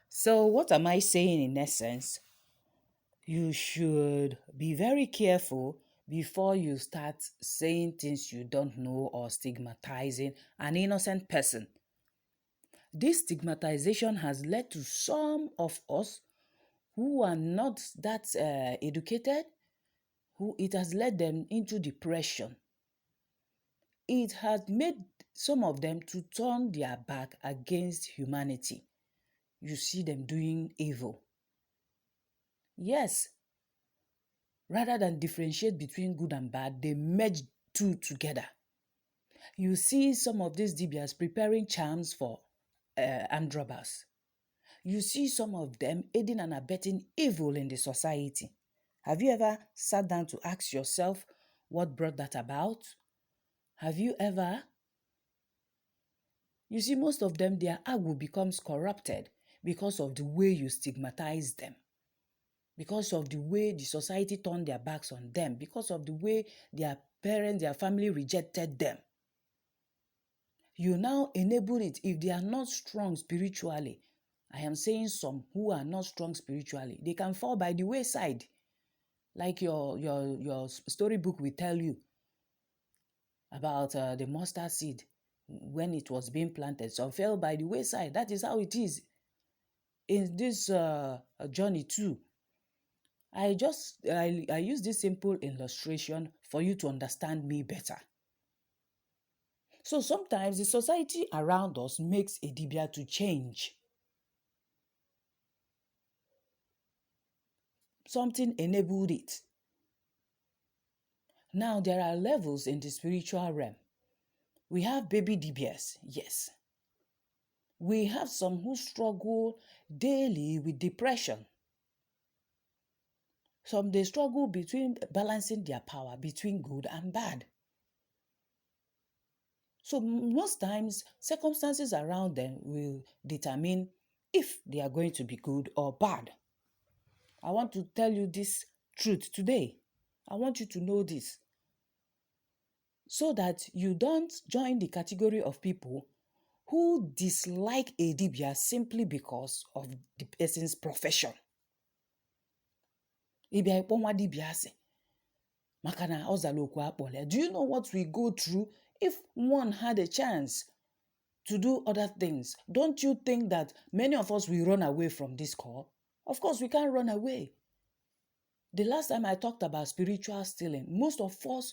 So, what am I saying in essence? You should be very careful before you start saying things you don't know or stigmatizing an innocent person. This stigmatization has led to some of us who are not that educated, who it has led them into depression. It has made some of them to turn their back against humanity. You see them doing evil. Yes, rather than differentiate between good and bad, they merge two together. You see some of these DBS preparing charms for armed robbers. You see some of them aiding and abetting evil in the society. Have you ever sat down to ask yourself what brought that about? Have you ever? You see, most of them, their agwu becomes corrupted because of the way you stigmatize them, because of the way the society turned their backs on them, because of the way their parents, their family rejected them. You now enable it if they are not strong spiritually. I am saying some who are not strong spiritually, they can fall by the wayside. Like your storybook will tell you about the mustard seed when it was being planted. Some fell by the wayside. That is how it is in this journey too. I use this simple illustration for you to understand me better. So sometimes the society around us makes a dibia to change. Something enabled it. Now there are levels in the spiritual realm. We have baby DBS, yes. We have some who struggle daily with depression. Some they struggle between balancing their power between good and bad. So most times, circumstances around them will determine if they are going to be good or bad. I want to tell you this truth today. I want you to know this so that you don't join the category of people who dislike a dibia simply because of the person's profession. Ịbịa ịkpọ nwa dibia asị maka na ọ zara okwu akpọrọ. Do you know what we go through if one had a chance to do other things? Don't you think that many of us will run away from this call? Of course, we can't run away. The last time I talked about spiritual stealing, most of us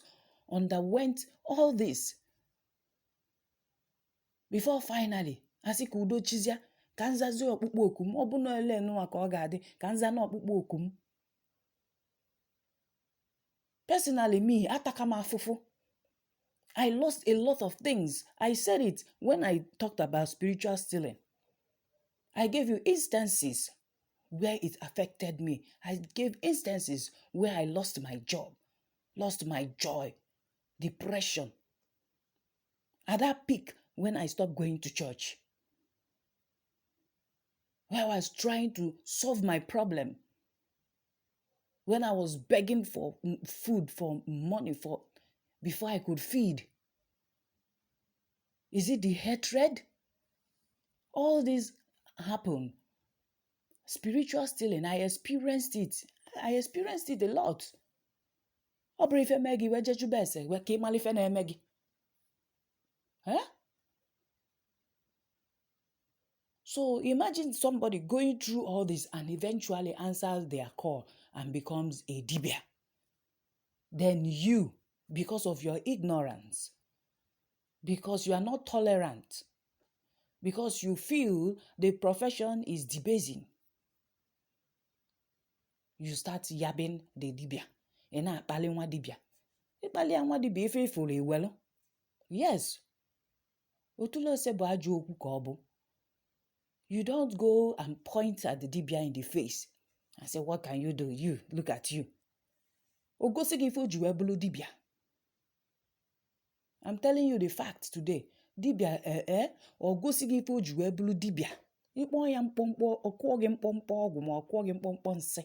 underwent all this before finally, asị ka udo chizia, ka nzazi ọkpụkpọ oku m, ọ bụ na ele nwa ka ọ ga-adị, ka nza na ọkpụkpọ oku m. Personally, me, ataka m afụfụ. I lost a lot of things. I said it when I talked about spiritual stealing. I gave you instances where it affected me. I gave instances where I lost my job, lost my joy, depression. At that peak, when I stopped going to church, where I was trying to solve my problem, when I was begging for food, for money, for before I could feed. Is it the hatred? All this happened. Spiritual stealing, I experienced it. I experienced it a lot. Ọ bụrụ ife mee gị wee jechube ese wee ka ịmala ife na-eme gị. So imagine somebody going through all this and eventually answers their call and becomes a dibia. Then you, because of your ignorance, because you are not tolerant, because you feel the profession is debasing, you start yabbing the dibia. Ị na-akpali nwa dibia. Ịkpali nwa dibia ife ifuru iwelu. Yes. Otulose bụ ajọ okwu ka ọ bụ. You don't go and point at the dibia in the face and say, what can you do? You, look at you. Ogosi gị ife o ji wee bụrụ dibia. I'm telling you the fact today. Dibia ogosi gị ife o ji wee bụrụ dibia. Ịkpọ ya mkpọmkpọ, ọkụọ gị mkpọmkpọ ọgwụ ma ọkụọ gị mkpọmkpọ nsị.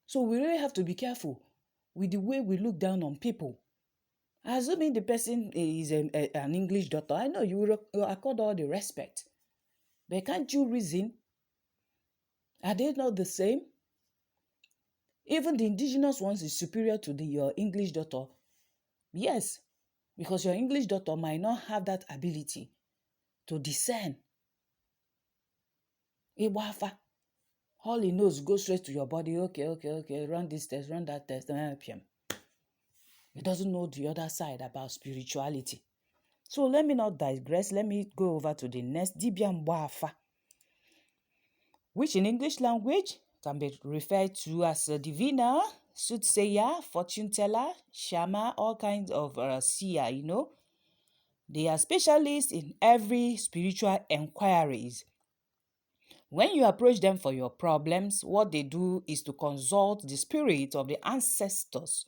So we really have to be careful with the way we look down on people. Assuming the person is an English doctor, I know you will accord all the respect. But can't you reason? Are they not the same? Even the indigenous ones is superior to your English doctor. Yes, because your English doctor might not have that ability to discern. Iwafa. All he knows, go straight to your body. Okay. Run this test, run that test. He doesn't know the other side about spirituality. So let me not digress. Let me go over to the next. Dibia Mgbafa, which in English language can be referred to as a diviner, soothsayer, fortune teller, shaman, all kinds of seer, They are specialists in every spiritual enquiries. When you approach them for your problems, what they do is to consult the spirit of the ancestors,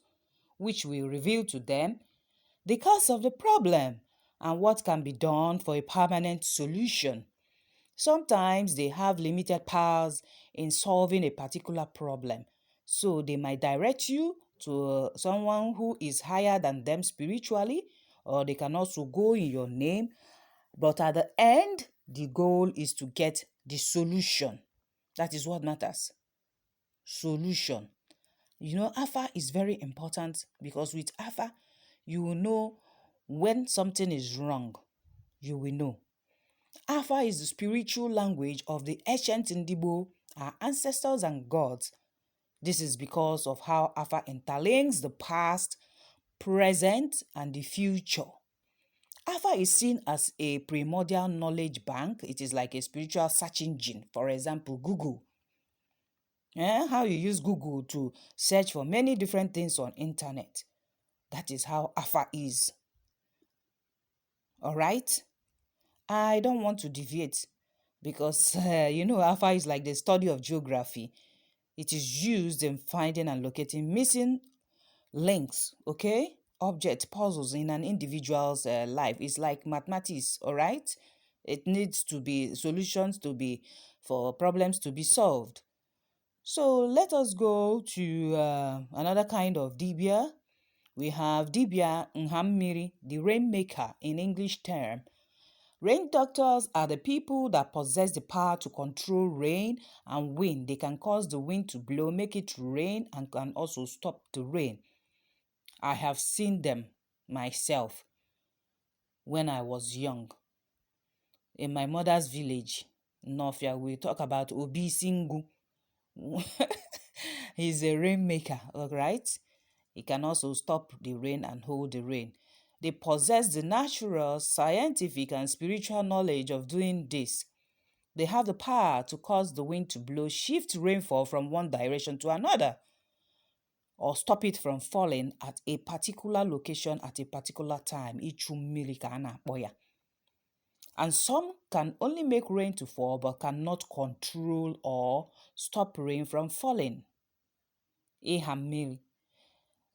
which will reveal to them the cause of the problem and what can be done for a permanent solution. Sometimes they have limited powers in solving a particular problem, so they might direct you to someone who is higher than them spiritually, or they can also go in your name. But at the end, the goal is to get the solution. That is what matters. Solution. Alpha is very important because with Alpha, you will know when something is wrong. You will know. Alpha is the spiritual language of the ancient Ndibo, our ancestors and gods. This is because of how Alpha interlinks the past, present, and the future. Alpha is seen as a primordial knowledge bank. It is like a spiritual search engine. For example, Google. How you use Google to search for many different things on internet. That is how Alpha is. All right? I don't want to deviate because, Alpha is like the study of geography. It is used in finding and locating missing links, okay? Object puzzles in an individual's life. It's like mathematics, all right? It needs to be solutions for problems to be solved. So let us go to another kind of dibia. We have dibia Nhammiri, the rainmaker in English term. Rain doctors are the people that possess the power to control rain and wind. They can cause the wind to blow, make it rain, and can also stop the rain. I have seen them myself when I was young. In my mother's village, Nofia, we talk about Obi Singu. He's a rainmaker, all right? He can also stop the rain and hold the rain. They possess the natural, scientific, and spiritual knowledge of doing this. They have the power to cause the wind to blow, shift rainfall from one direction to another, or stop it from falling at a particular location at a particular time. And some can only make rain to fall but cannot control or stop rain from falling.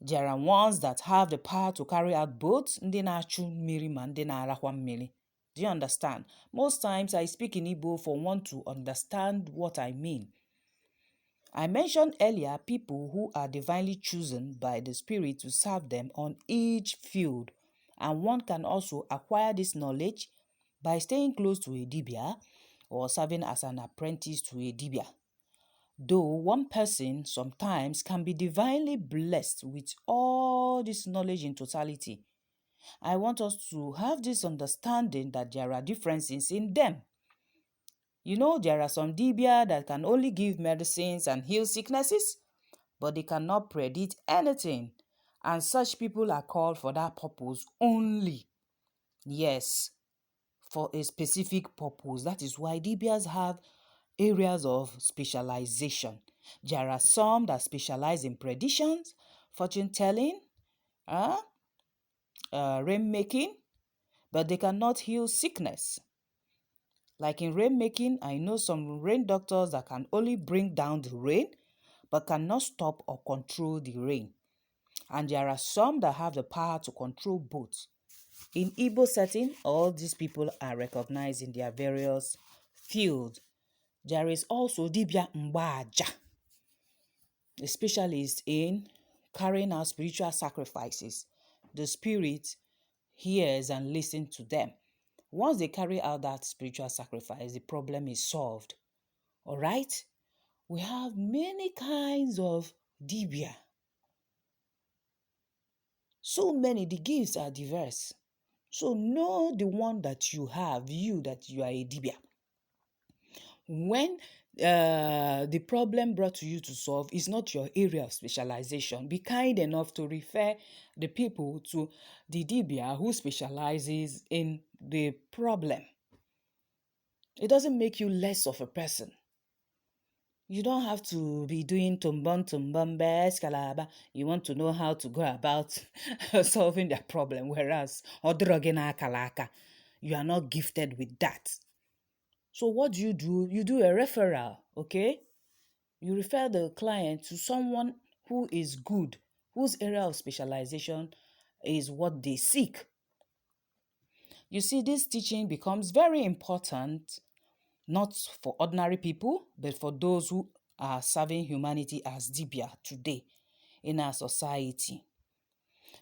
There are ones that have the power to carry out both ndị na-achụ mmiri ma ndị na-arakwa mmiri. Do you understand? Most times I speak in Igbo for one to understand what I mean. I mentioned earlier people who are divinely chosen by the Spirit to serve them on each field, and one can also acquire this knowledge by staying close to a dibia or serving as an apprentice to a dibia. Though one person sometimes can be divinely blessed with all this knowledge in totality, I want us to have this understanding that there are differences in them. There are some dibia that can only give medicines and heal sicknesses, but they cannot predict anything, and such people are called for that purpose only. Yes, for a specific purpose. That is why dibias have areas of specialization. There are some that specialize in predictions, fortune telling, rainmaking, but they cannot heal sickness. Like in rainmaking, I know some rain doctors that can only bring down the rain, but cannot stop or control the rain. And there are some that have the power to control both. In Igbo setting, all these people are recognized in their various fields. There is also Dibia Mgbaja, a specialist in carrying out spiritual sacrifices. The spirit hears and listens to them. Once they carry out that spiritual sacrifice, the problem is solved. All right? We have many kinds of dibia. So many, the gifts are diverse. So know the one that you have, that you are a dibia. When the problem brought to you to solve is not your area of specialization, be kind enough to refer the people to the dibia who specializes in the problem. It doesn't make you less of a person. You don't have to be doing tumbon, escalaba. You want to know how to go about solving their problem, whereas kalaka, you are not gifted with that. So what do? You do a referral, okay? You refer the client to someone who is good, whose area of specialization is what they seek. You see, this teaching becomes very important, not for ordinary people, but for those who are serving humanity as dibia today in our society.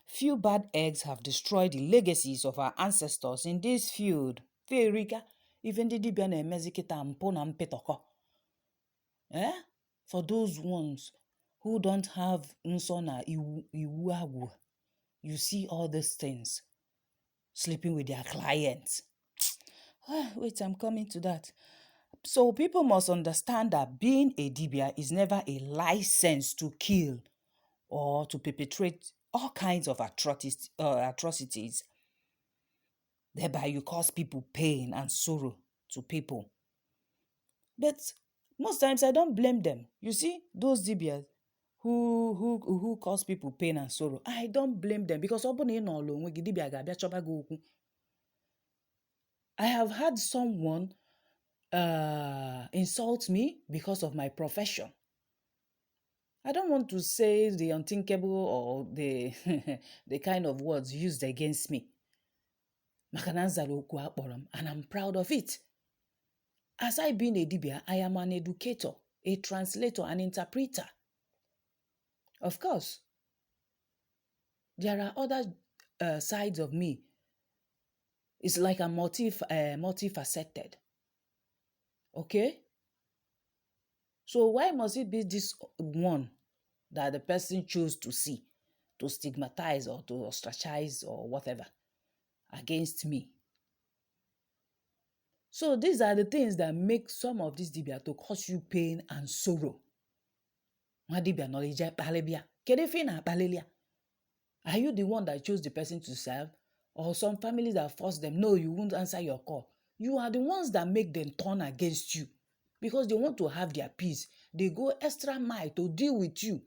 Few bad eggs have destroyed the legacies of our ancestors in this field. Verika, even the dibia na-emezi kita mpụ na mpịtọkọ. For those ones who don't have nsọ na iwu agwụ, you see all these things, sleeping with their clients. Wait, I'm coming to that. So people must understand that being a dibia is never a license to kill or to perpetrate all kinds of atrocities. Thereby you cause people pain and sorrow to people. But most times I don't blame them. You see, those dibias who cause people pain and sorrow, I don't blame them because I have had someone insult me because of my profession. I don't want to say the unthinkable or the the kind of words used against me. And I'm proud of it. As I being a dibia, I am an educator, a translator, an interpreter. Of course, there are other sides of me. It's like I'm multifaceted. Okay? So why must it be this one that the person chose to see, to stigmatize or to ostracize or whatever against me? So these are the things that make some of these dibia to cause you pain and sorrow. Are you the one that chose the person to serve? Or some families that force them, no, you won't answer your call. You are the ones that make them turn against you because they want to have their peace. They go extra mile to deal with you.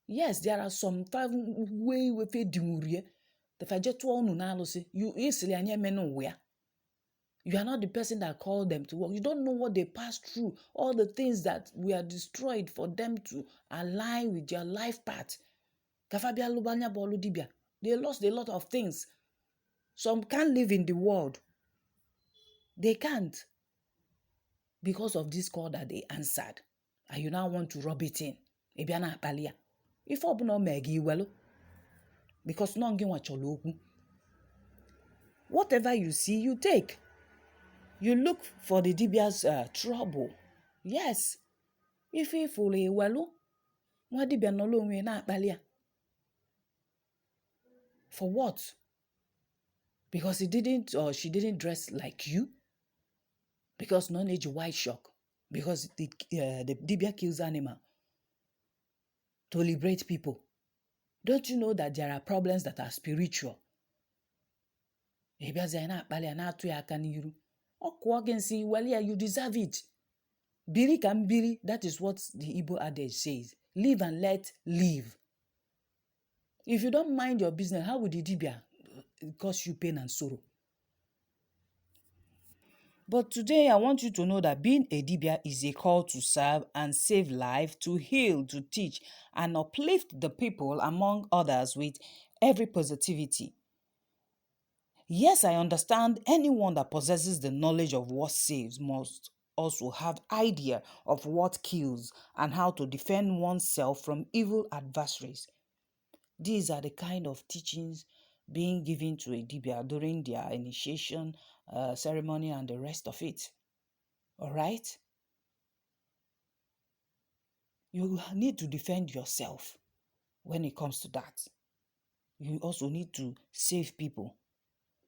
Yes, there are some way we fe dimurie. The fajetu onu na alose. You easily anye meno where. You are not the person that called them to work. You don't know what they passed through. All the things that were destroyed for them to align with their life path. They lost a lot of things. Some can't live in the world. They can't. Because of this call that they answered. And you now want to rub it in. If open megi well. Because whatever you see, you take. You look for the dibia's trouble. Yes. If he fully well, what dibia no lo na akpalia? For what? Because he didn't or she didn't dress like you? Because none age white shock. Because the dibia kills animal to liberate people. Don't you know that there are problems that are spiritual? You deserve it. Biri can biri, that is what the Igbo adage says. Live and let live. If you don't mind your business, how would the dibia cause you pain and sorrow? But today, I want you to know that being a dibia is a call to serve and save life, to heal, to teach, and uplift the people, among others, with every positivity. Yes, I understand anyone that possesses the knowledge of what saves must also have idea of what kills and how to defend oneself from evil adversaries. These are the kind of teachings being given to a dibia during their initiation ceremony and the rest of it. All right? You need to defend yourself when it comes to that. You also need to save people.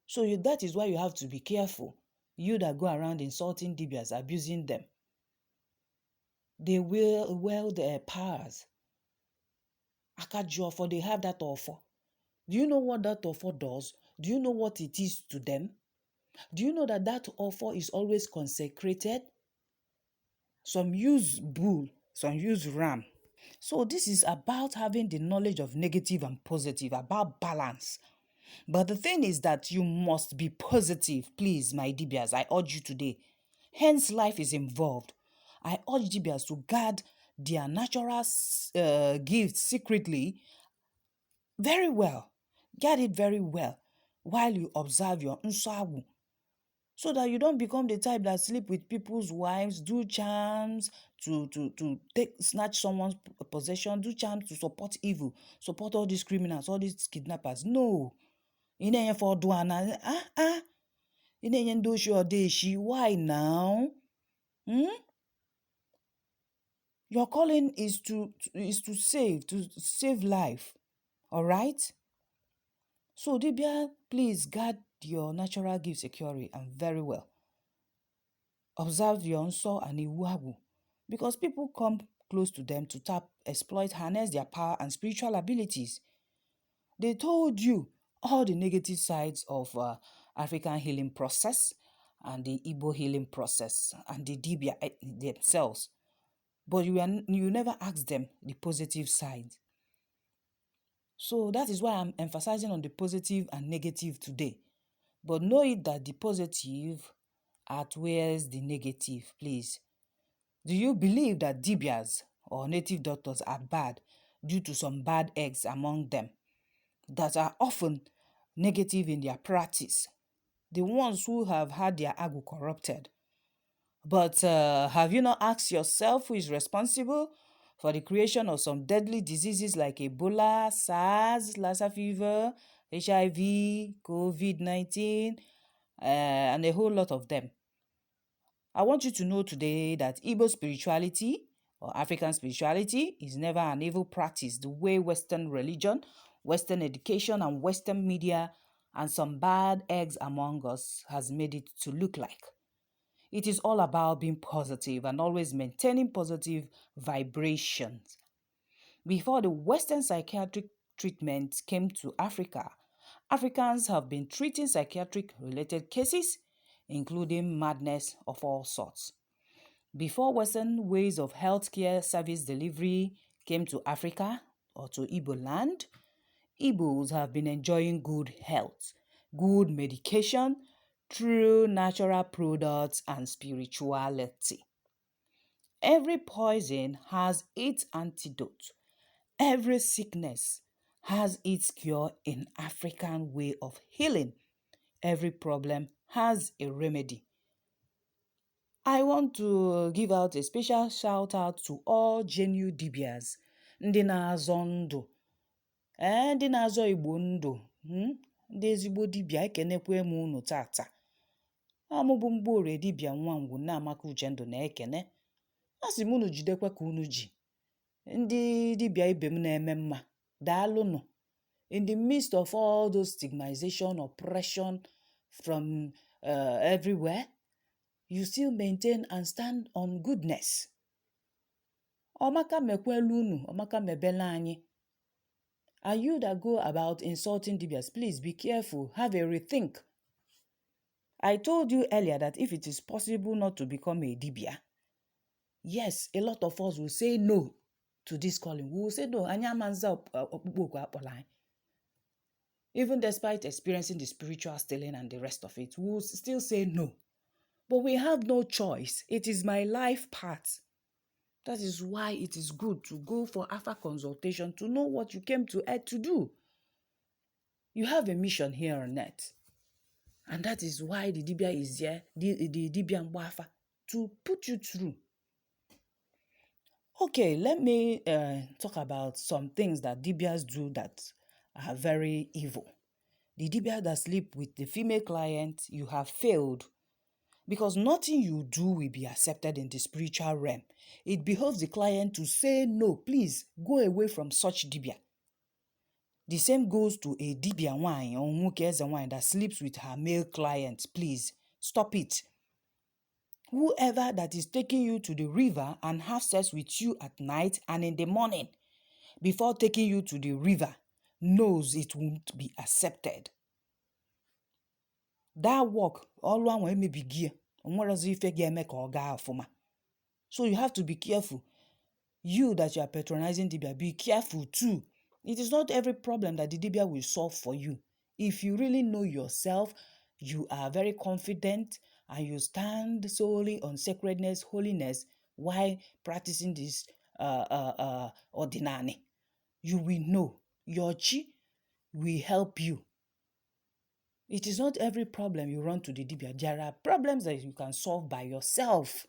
So that is why you have to be careful. You that go around insulting dibias, abusing them. They will wield their powers. Akajuofo, they have that offer. Do you know what that offer does? Do you know what it is to them? Do you know that that offer is always consecrated? Some use bull, some use ram. So this is about having the knowledge of negative and positive, about balance. But the thing is that you must be positive, please, my DBS. I urge you today. Hence, life is involved. I urge DBS to guard their natural gifts secretly very well. Guard it very well while you observe your nsawu, so that you don't become the type that sleep with people's wives, do charms to snatch someone's possession, do charms to support evil, support all these criminals, all these kidnappers. No. Inenye for duana. Inenye ndoshi odeshi. Why now? Your calling is to save life. All right? So, Dibia, please guard your natural gift securely and very well. Observe your nso and iwagu, because people come close to them to tap, exploit, harness their power and spiritual abilities. They told you all the negative sides of African healing process and the Igbo healing process and the Dibia themselves. But you never asked them the positive side. So that is why I'm emphasizing on the positive and negative today. But know it that the positive outweighs the negative, please. Do you believe that Dibias or native doctors are bad due to some bad eggs among them that are often negative in their practice? The ones who have had their agu corrupted. But have you not asked yourself who is responsible for the creation of some deadly diseases like Ebola, SARS, Lassa fever, HIV, COVID-19, and a whole lot of them? I want you to know today that Igbo spirituality or African spirituality is never an evil practice the way Western religion, Western education, and Western media and some bad eggs among us has made it to look like. It is all about being positive and always maintaining positive vibrations. Before the Western psychiatric treatment came to Africa, Africans have been treating psychiatric-related cases, including madness of all sorts. Before Western ways of healthcare service delivery came to Africa or to Igbo land, Igbos have been enjoying good health, good medication, through natural products and spirituality. Every poison has its antidote. Every sickness has its cure in African way of healing. Every problem has a remedy. I want to give out a special shout out to all genuine dibias, ndị na-azọ ndụ, ndị na-azọ Igbo ndụ, ndị ezigbo dibia, ekenekwe m unu tata. Amụbụ Mgborie dibia Nwangwu Nneamaka Uchendụ na-ekene. Asị m unu jidekwa ka unu ji. Ndị dibia ibe m na-eme mma, daalụnụ. In the midst of all those stigmatization, oppression from everywhere, you still maintain and stand on goodness. Ọmaka mekwelu unu, ọmaka mebele anyị. And you that go about insulting dibias, please be careful, have a rethink. I told you earlier that if it is possible not to become a dibia, yes, a lot of us will say no to this calling. We will say no, even despite experiencing the spiritual stealing and the rest of it, we will still say no. But we have no choice. It is my life path. That is why it is good to go for Alpha consultation to know what you came to earth to do. You have a mission here on earth. And that is why the Dibia is there, the Dibia Mwafa, to put you through. Okay, let me talk about some things that Dibias do that are very evil. the dibia that sleep with the female client, you have failed. Because nothing you do will be accepted in the spiritual realm. It behoves the client to say, no, please go away from such dibia. The same goes to a dibia wine or nwukeze wine that sleeps with her male client. Please stop it. Whoever that is taking you to the river and have sex with you at night and in the morning before taking you to the river knows it won't be accepted. That work, all one way may be gear. So you have to be careful. You that you are patronizing dibia, be careful too. It is not every problem that the dibia will solve for you. If you really know yourself, you are very confident, and you stand solely on sacredness, holiness, while practicing this ordinary, you will know your chi will help you. It is not every problem you run to the dibia. There are problems that you can solve by yourself.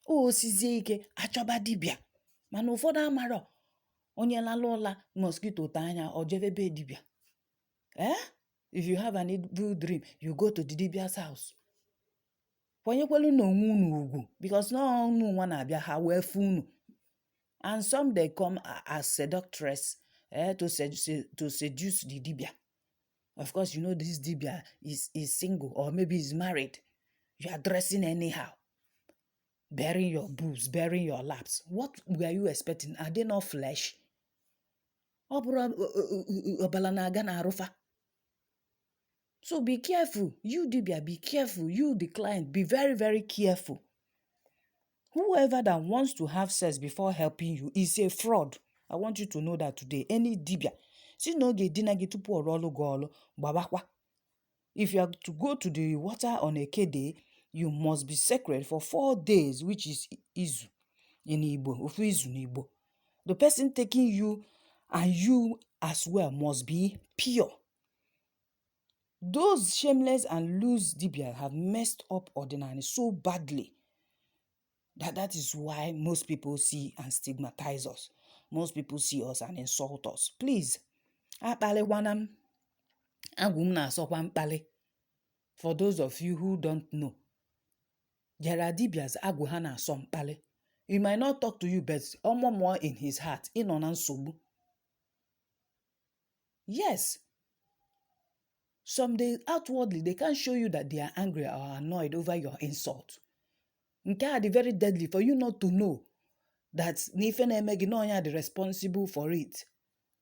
O sizie ike achọba dibia, mana ụfọdụ amara onye lala ụla mosquito taa anya o jebe be dibia. If you have an evil dream, you go to the dibia's house. Kwanyekwelu na onwe unu ugwu, because no unu nwa na-abịa ha wee fu unu. And some they come as seductress to seduce the dibia. Of course, you know this dibia is single or maybe is married. You are dressing anyhow, bearing your boobs, bearing your laps. What were you expecting? Are they not flesh? So be careful. You dibia, be careful. You the client, be very, very careful. Whoever that wants to have sex before helping you is a fraud. I want you to know that today. Any dibia. If you are to go to the water on a K-day, you must be sacred for 4 days, which is Izu in Igbo, Ofu Izu in Igbo. The person taking you and you as well must be pure. Those shameless and loose dibia have messed up ordinary so badly that is why most people see and stigmatize us. Most people see us and insult us. Please, for those of you who don't know, there are dibias aguhana sompale. He might not talk to you, but more in his heart. Yes. Some days outwardly, they can't show you that they are angry or annoyed over your insult. Nke very deadly for you not to know that Nife na-emegi no onye responsible for it.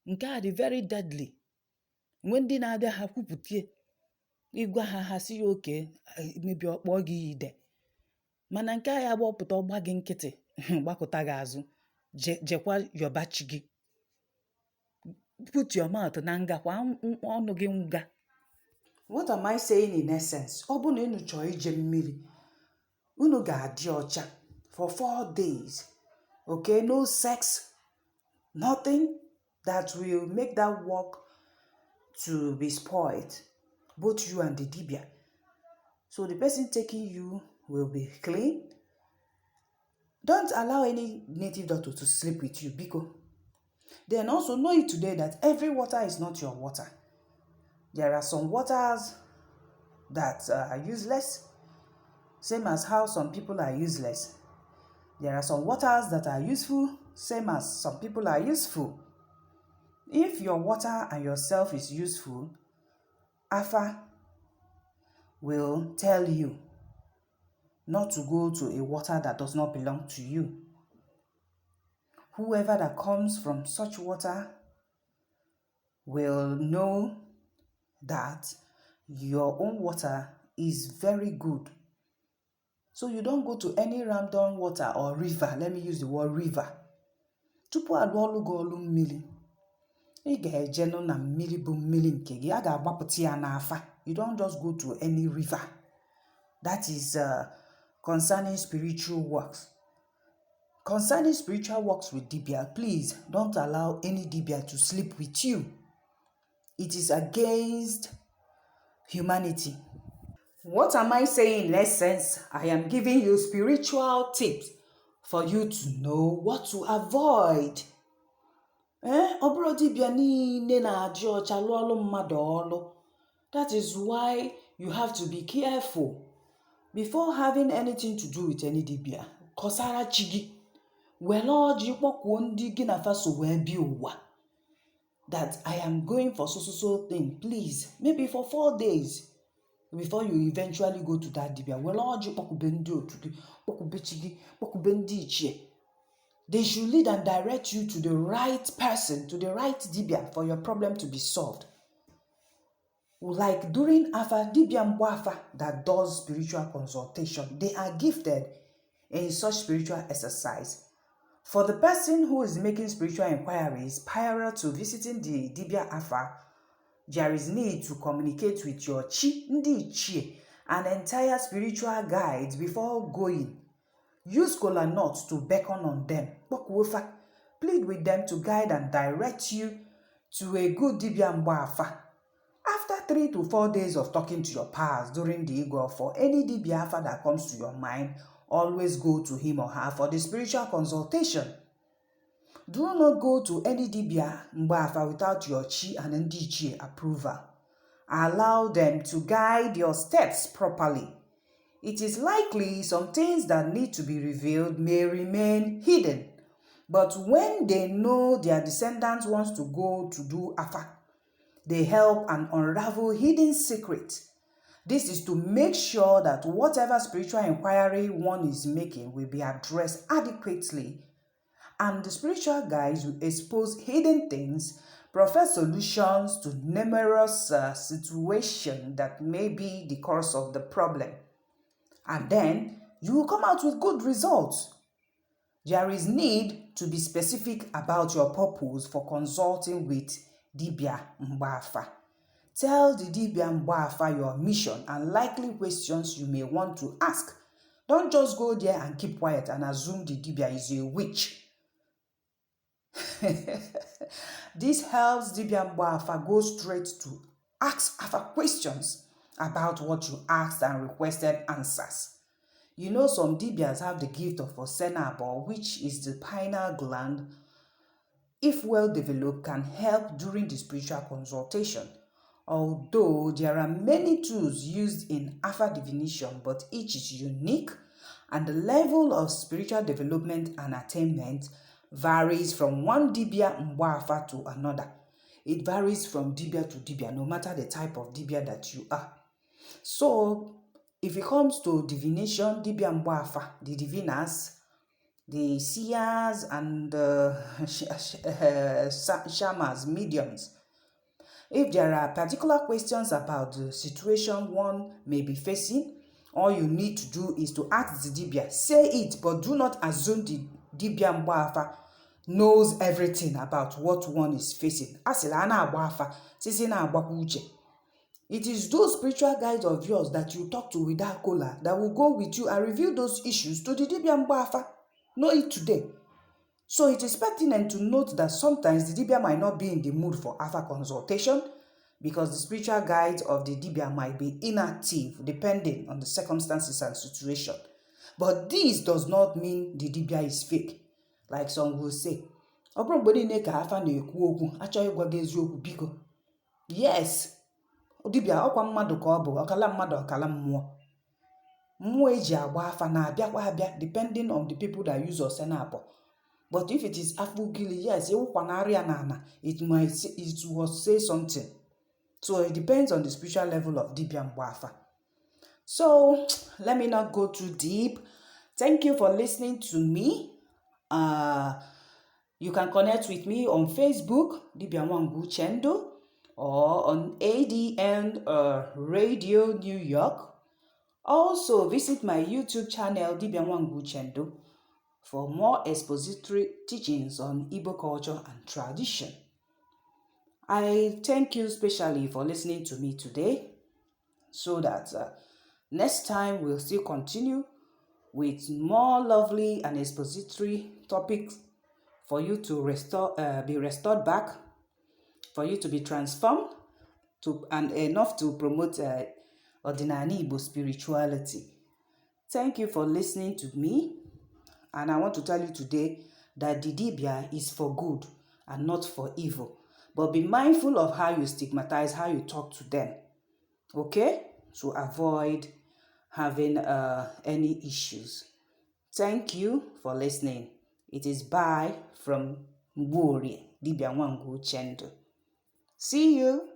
Nke very deadly. When di na-abịa ha kwuputie, ịgwa ha si ya oke, maybe ọkpọ gị ide. Mana nke ya bụ ọpụta ọgba gị nkịtị, gbakụta gị azụ, jekwa yobachi gị. Put your mouth na nga kwa ọnụ gị nga. What am I saying in essence? Ọ bụ na unu chọọ ije mmiri, unu ga-adị ọcha for 4 days. Okay, no sex, nothing that will make that work to be spoiled, both you and the dibia. So the person taking you will be clean. Don't allow any native doctor to sleep with you, Biko. Then also know it today that every water is not your water. There are some waters that are useless, same as how some people are useless. There are some waters that are useful, same as some people are useful. If your water and yourself is useful, Afa will tell you not to go to a water that does not belong to you. Whoever that comes from such water will know that your own water is very good. So you don't go to any random water or river. Let me use the word river. Tupu alụọlụ gị ọlụ mmiri, ị ga-eje nụ na mmiri bụ mmiri nke gị, a ga-agbapụta ya n'afa. You don't just go to any river. That is concerning spiritual works. Concerning spiritual works with dibia, please don't allow any dibia to sleep with you. It is against humanity. What am I saying in essence? I am giving you spiritual tips for you to know what to avoid. Ọ bụrụ dibia niile na-adị ọcha lụọ ọlụ mmadụ ọlụ, That is why you have to be careful before having anything to do with any dibia. Kọsara chi gị, were ọjị kpọkwuo ndị gị na fa so wee bịa ụwa. That I am going for so thing, please, maybe for 4 days before you eventually go to that dibia. Were ọjị kpọkwube ndị otu gị, kpọkwube chi gị, kpọkwube ndị ichie. They should lead and direct you to the right person, to the right dibia for your problem to be solved. Like during Afa, Dibia Mgbafa that does spiritual consultation, they are gifted in such spiritual exercise. For the person who is making spiritual inquiries prior to visiting the Dibia Afa, there is need to communicate with your Chi, Ndi Chi, an entire spiritual guide before going. Use kola nuts to beckon on them. Plead with them to guide and direct you to a good Dibia Mgbafa. After 3 to 4 days of talking to your powers during the Igor, for any Dibia Afa that comes to your mind, always go to him or her for the spiritual consultation. Do not go to any Dibia Mgbafa without your Chi and Ndi Chi approval. Allow them to guide your steps properly. It is likely some things that need to be revealed may remain hidden, but when they know their descendants wants to go to do Afa, they help and unravel hidden secrets. This is to make sure that whatever spiritual inquiry one is making will be addressed adequately, and the spiritual guides will expose hidden things, provide solutions to numerous situations that may be the cause of the problem. And then you will come out with good results. There is need to be specific about your purpose for consulting with Dibia Mgbafa. Tell the Dibia Mgbafa your mission and likely questions you may want to ask. Don't just go there and keep quiet and assume the Dibia is a witch. This helps Dibia Mgbafa go straight to ask Afa questions about what you asked and requested answers. You know, some Dibias have the gift of Osenabo, which is the pineal gland, if well developed, can help during the spiritual consultation. Although there are many tools used in Afa divination, but each is unique, and the level of spiritual development and attainment varies from one Dibia Mgbafa to another. It varies from Dibia to Dibia, no matter the type of Dibia that you are. So, if it comes to divination, Dibia Mgbafa, the diviners, the seers and shamans, mediums, if there are particular questions about the situation one may be facing, all you need to do is to ask the Dibia. Say it, but do not assume the Dibia Mgbafa knows everything about what one is facing. It is those spiritual guides of yours that you talk to without kola that will go with you and reveal those issues to the Dibia Mgbafa. Know it today. So it is pertinent to note that sometimes the Dibia might not be in the mood for Afa consultation because the spiritual guides of the Dibia might be inactive depending on the circumstances and situation. But this does not mean the Dibia is fake. Like some will say, yes, Dibia ọkwa mmadụ ka ọ bụ, ọkala mmadụ ọkala mmụọ. Mmụọ eji agba afa na abịakwa abịa depending on the people that use Osenabo. But if it is Afugili, yes, it will say something. So it depends on the spiritual level of Dibia Mgbafa. So let me not go too deep. Thank you for listening to me. You can connect with me on Facebook, Dibia Nwangu Chendo, or on ADN Radio New York. Also visit my YouTube channel, Dibia Nwangu Chendo, for more expository teachings on Igbo culture and tradition. I thank you specially for listening to me today, so that next time we'll still continue with more lovely and expository topics for you to be restored back, for you to be transformed, and enough to promote Ordinary Igbo spirituality. Thank you for listening to me, and I want to tell you today that the Dibia is for good and not for evil. But be mindful of how you stigmatize, how you talk to them. okay, to avoid having any issues. Thank you for listening. It is bye from Mgbori Dibia Wangu Chendo. See you.